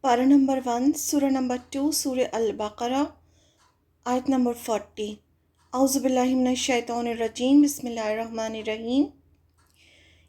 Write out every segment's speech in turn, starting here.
Para number 1, Surah number 2, Surah Al-Baqarah, ayat number 40. Auzu billahi minash shaitanir rajim. Bismillahirrahmanirrahim.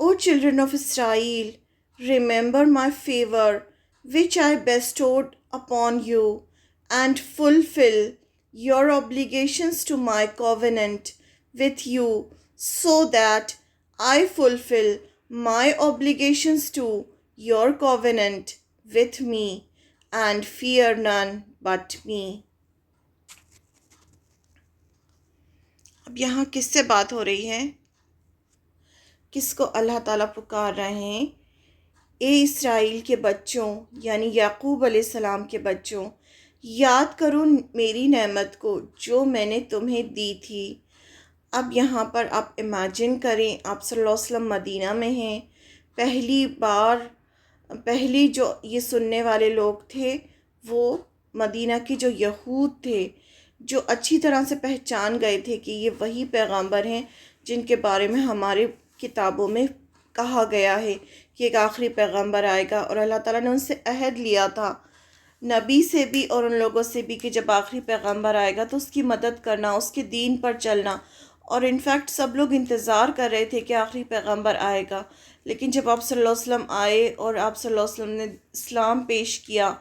O children of Israel, remember my favor which I bestowed upon you, and fulfill your obligations to my covenant with you, so that I fulfill my obligations to your covenant with me, and fear none but me. اب یہاں کس سے بات ہو رہی ہے؟ کس کو اللہ تعالیٰ پکار رہے ہیں؟ اے اسرائیل کے بچوں، یعنی یعقوب علیہ السلام کے بچوں، یاد کرو میری نعمت کو جو میں نے تمہیں دی تھی۔ اب یہاں پر آپ امیجن کریں، آپ صلی اللہ علیہ وسلم مدینہ میں ہیں، پہلی جو یہ سننے والے لوگ تھے وہ مدینہ کے جو یہود تھے، جو اچھی طرح سے پہچان گئے تھے کہ یہ وہی پیغمبر ہیں جن کے بارے میں ہمارے کتابوں میں کہا گیا ہے کہ ایک آخری پیغمبر آئے گا، اور اللہ تعالیٰ نے ان سے عہد لیا تھا، نبی سے بھی اور ان لوگوں سے بھی، کہ جب آخری پیغمبر آئے گا تو اس کی مدد کرنا، اس کے دین پر چلنا۔ اور انفیکٹ سب لوگ انتظار کر رہے تھے کہ آخری پیغمبر آئے گا، لیکن جب آپ صلی اللہ علیہ وسلم آئے اور آپ صلی اللہ علیہ وسلم نے اسلام پیش کیا،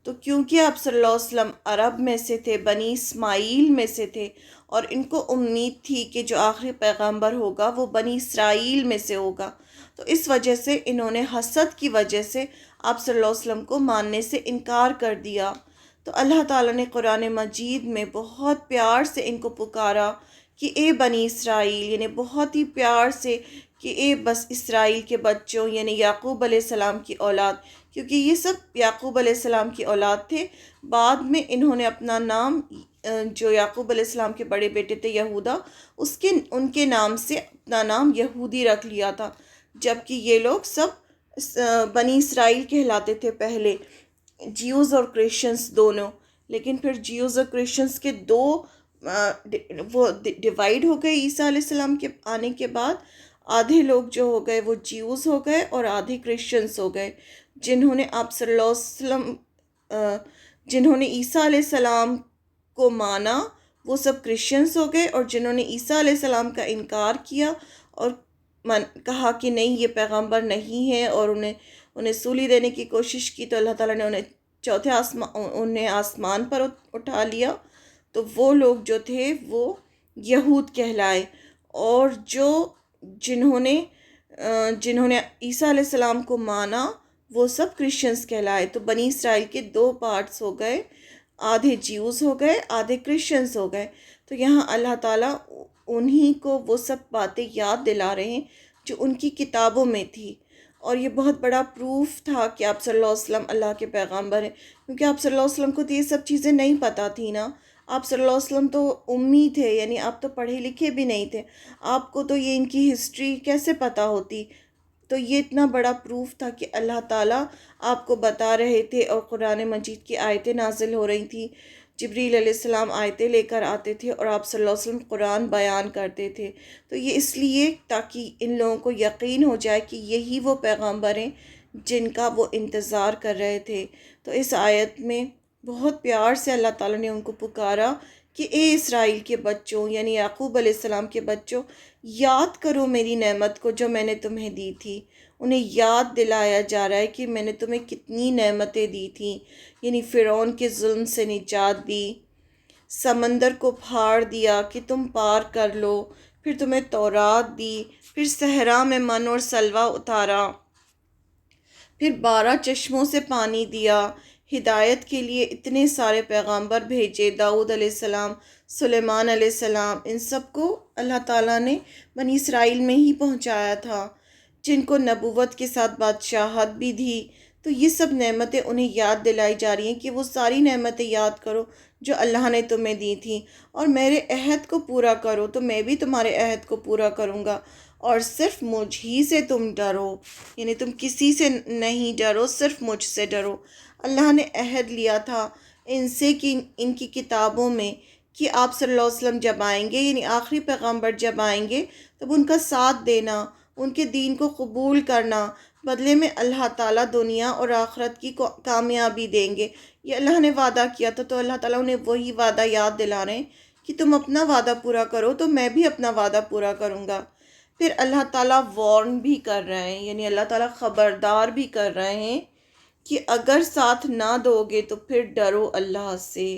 تو کیونکہ آپ صلی اللہ علیہ وسلم عرب میں سے تھے، بنی اسماعیل میں سے تھے، اور ان کو امید تھی کہ جو آخری پیغمبر ہوگا وہ بنی اسرائیل میں سے ہوگا، تو اس وجہ سے انہوں نے حسد کی وجہ سے آپ صلی اللہ علیہ وسلم کو ماننے سے انکار کر دیا۔ تو اللہ تعالیٰ نے قرآن مجید میں بہت پیار سے ان کو پکارا کہ اے بنی اسرائیل، یعنی بہت ہی پیار سے کہ اے بس اسرائیل کے بچوں، یعنی یعقوب علیہ السلام کی اولاد، کیونکہ یہ سب یعقوب علیہ السلام کی اولاد تھے۔ بعد میں انہوں نے اپنا نام، جو یعقوب علیہ السلام کے بڑے بیٹے تھے یہودا، ان کے نام سے اپنا نام یہودی رکھ لیا تھا، جبکہ یہ لوگ سب بنی اسرائیل کہلاتے تھے پہلے، جیوز اور کرسچنس دونوں۔ لیکن پھر جیوز اور کرسچنس کے دو وہ ڈیوائیڈ ہو گئے عیسیٰ علیہ السلام کے آنے کے بعد، آدھے لوگ جو ہو گئے وہ جیوز ہو گئے اور آدھے کرسچنس ہو گئے، جنہوں نے آپ صلی اللہ علیہ وسلم جنہوں نے عیسیٰ علیہ السلام کو مانا وہ سب کرسچنس ہو گئے، اور جنہوں نے عیسیٰ علیہ السلام کا انکار کیا اور کہا کہ نہیں یہ پیغمبر نہیں ہے، اور انہیں سولی دینے کی کوشش کی، تو اللہ تعالیٰ نے انہیں آسمان پر اٹھا لیا، تو وہ لوگ جو تھے وہ یہود کہلائے، اور جنہوں نے عیسیٰ علیہ السلام کو مانا وہ سب کرسچنس کہلائے۔ تو بنی اسرائیل کے دو پارٹس ہو گئے، آدھے جیوز ہو گئے، آدھے کرسچنس ہو گئے۔ تو یہاں اللہ تعالیٰ انہی کو وہ سب باتیں یاد دلا رہے ہیں جو ان کی کتابوں میں تھی، اور یہ بہت بڑا پروف تھا کہ آپ صلی اللہ علیہ وسلم اللہ کے پیغمبر ہیں، کیونکہ آپ صلی اللہ علیہ وسلم کو تو یہ سب چیزیں نہیں پتہ تھی نا۔ آپ صلی اللہ علیہ وسلم تو امی تھے، یعنی آپ تو پڑھے لکھے بھی نہیں تھے، آپ کو تو یہ ان کی ہسٹری کیسے پتہ ہوتی؟ تو یہ اتنا بڑا پروف تھا کہ اللہ تعالیٰ آپ کو بتا رہے تھے، اور قرآن مجید کی آیتیں نازل ہو رہی تھیں، جبریل علیہ السلام آیتیں لے کر آتے تھے، اور آپ صلی اللہ علیہ وسلم قرآن بیان کرتے تھے۔ تو یہ اس لیے تاکہ ان لوگوں کو یقین ہو جائے کہ یہی وہ پیغمبر ہیں جن کا وہ انتظار کر رہے تھے۔ تو اس آیت میں بہت پیار سے اللہ تعالیٰ نے ان کو پکارا کہ اے اسرائیل کے بچوں، یعنی یعقوب علیہ السلام کے بچوں، یاد کرو میری نعمت کو جو میں نے تمہیں دی تھی۔ انہیں یاد دلایا جا رہا ہے کہ میں نے تمہیں کتنی نعمتیں دی تھیں، یعنی فرعون کے ظلم سے نجات دی، سمندر کو پھاڑ دیا کہ تم پار کر لو، پھر تمہیں تورات دی، پھر صحرا میں من اور سلوہ اتارا، پھر 12 چشموں سے پانی دیا، ہدایت کے لیے اتنے سارے پیغامبر بھیجے، داؤد علیہ السلام، سلیمان علیہ السلام، ان سب کو اللہ تعالیٰ نے بنی اسرائیل میں ہی پہنچایا تھا، جن کو نبوت کے ساتھ بادشاہت بھی دی۔ تو یہ سب نعمتیں انہیں یاد دلائی جا رہی ہیں کہ وہ ساری نعمتیں یاد کرو جو اللہ نے تمہیں دی تھیں، اور میرے عہد کو پورا کرو تو میں بھی تمہارے عہد کو پورا کروں گا، اور صرف مجھ ہی سے تم ڈرو، یعنی تم کسی سے نہیں ڈرو، صرف مجھ سے ڈرو۔ اللہ نے عہد لیا تھا ان سے کہ ان کی کتابوں میں کہ آپ صلی اللہ علیہ وسلم جب آئیں گے، یعنی آخری پیغمبر جب آئیں گے، تب ان کا ساتھ دینا، ان کے دین کو قبول کرنا، بدلے میں اللہ تعالیٰ دنیا اور آخرت کی کامیابی دیں گے۔ یہ اللہ نے وعدہ کیا تھا، تو اللہ تعالیٰ انہیں وہی وعدہ یاد دلا رہے ہیں کہ تم اپنا وعدہ پورا کرو تو میں بھی اپنا وعدہ پورا کروں گا۔ پھر اللہ تعالیٰ وارن بھی کر رہے ہیں، یعنی اللہ تعالیٰ خبردار بھی کر رہے ہیں کہ اگر ساتھ نہ دو گے تو پھر ڈرو اللہ سے،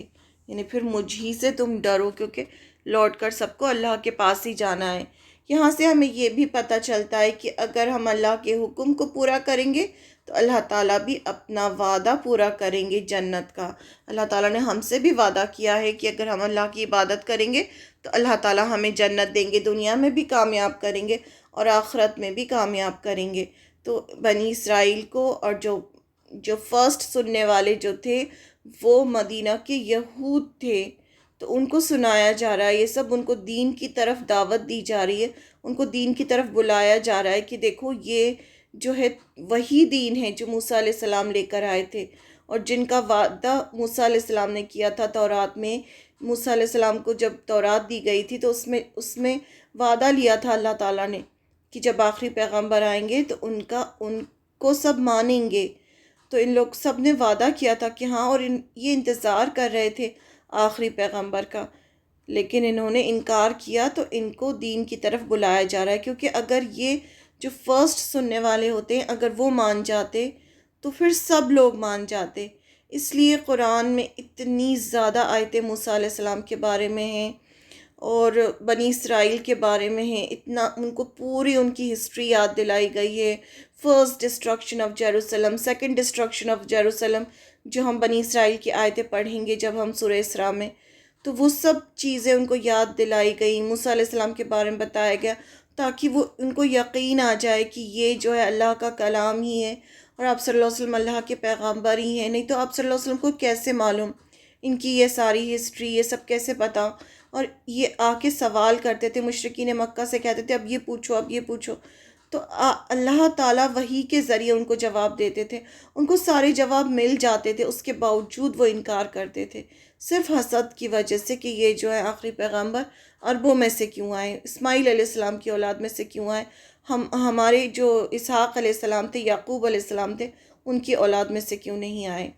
یعنی پھر مجھ ہی سے تم ڈرو، کیونکہ لوٹ کر سب کو اللہ کے پاس ہی جانا ہے۔ یہاں سے ہمیں یہ بھی پتہ چلتا ہے کہ اگر ہم اللہ کے حکم کو پورا کریں گے تو اللہ تعالیٰ بھی اپنا وعدہ پورا کریں گے جنت کا۔ اللہ تعالیٰ نے ہم سے بھی وعدہ کیا ہے کہ اگر ہم اللہ کی عبادت کریں گے تو اللہ تعالیٰ ہمیں جنت دیں گے، دنیا میں بھی کامیاب کریں گے اور آخرت میں بھی کامیاب کریں گے۔ تو بنی اسرائیل کو، اور جو فرسٹ سننے والے جو تھے وہ مدینہ کے یہود تھے، تو ان کو سنایا جا رہا ہے یہ سب، ان کو دین کی طرف دعوت دی جا رہی ہے، ان کو دین کی طرف بلایا جا رہا ہے کہ دیکھو یہ جو ہے وہی دین ہے جو موسیٰ علیہ السلام لے کر آئے تھے، اور جن کا وعدہ موسیٰ علیہ السلام نے کیا تھا تورات میں۔ موسیٰ علیہ السلام کو جب تورات دی گئی تھی تو اس میں وعدہ لیا تھا اللہ تعالیٰ نے کہ جب آخری پیغمبر آئیں گے تو ان کو سب مانیں گے۔ تو ان لوگ سب نے وعدہ کیا تھا کہ ہاں، اور یہ انتظار کر رہے تھے آخری پیغمبر کا، لیکن انہوں نے انکار کیا، تو ان کو دین کی طرف بلایا جا رہا ہے، کیونکہ اگر یہ جو فرسٹ سننے والے ہوتے ہیں اگر وہ مان جاتے تو پھر سب لوگ مان جاتے۔ اس لیے قرآن میں اتنی زیادہ آیتیں موسیٰ علیہ السلام کے بارے میں ہیں اور بنی اسرائیل کے بارے میں ہیں، اتنا ان کو پوری ان کی ہسٹری یاد دلائی گئی ہے۔ First destruction of Jerusalem, second destruction of Jerusalem, جو ہم بنی اسرائیل کی آیتیں پڑھیں گے جب ہم سورہ اسراء میں، تو وہ سب چیزیں ان کو یاد دلائی گئی، موسیٰ علیہ السلام کے بارے میں بتایا گیا، تاکہ وہ ان کو یقین آ جائے کہ یہ جو ہے اللہ کا کلام ہی ہے اور آپ صلی اللہ علیہ وسلم اللہ کے پیغمبر ہی ہیں۔ نہیں تو آپ صلی اللہ علیہ وسلم کو کیسے معلوم ان کی یہ ساری ہسٹری، یہ سب کیسے پتہ؟ اور یہ آ کے سوال کرتے تھے، مشرکین مکہ سے کہتے تھے اب یہ پوچھو، اب یہ پوچھو، تو اللہ تعالیٰ وحی کے ذریعے ان کو جواب دیتے تھے، ان کو سارے جواب مل جاتے تھے، اس کے باوجود وہ انکار کرتے تھے، صرف حسد کی وجہ سے کہ یہ جو ہے آخری پیغمبر عربوں میں سے کیوں آئے، اسماعیل علیہ السلام کی اولاد میں سے کیوں آئے، ہمارے جو اسحاق علیہ السلام تھے، یعقوب علیہ السلام تھے، ان کی اولاد میں سے کیوں نہیں آئے۔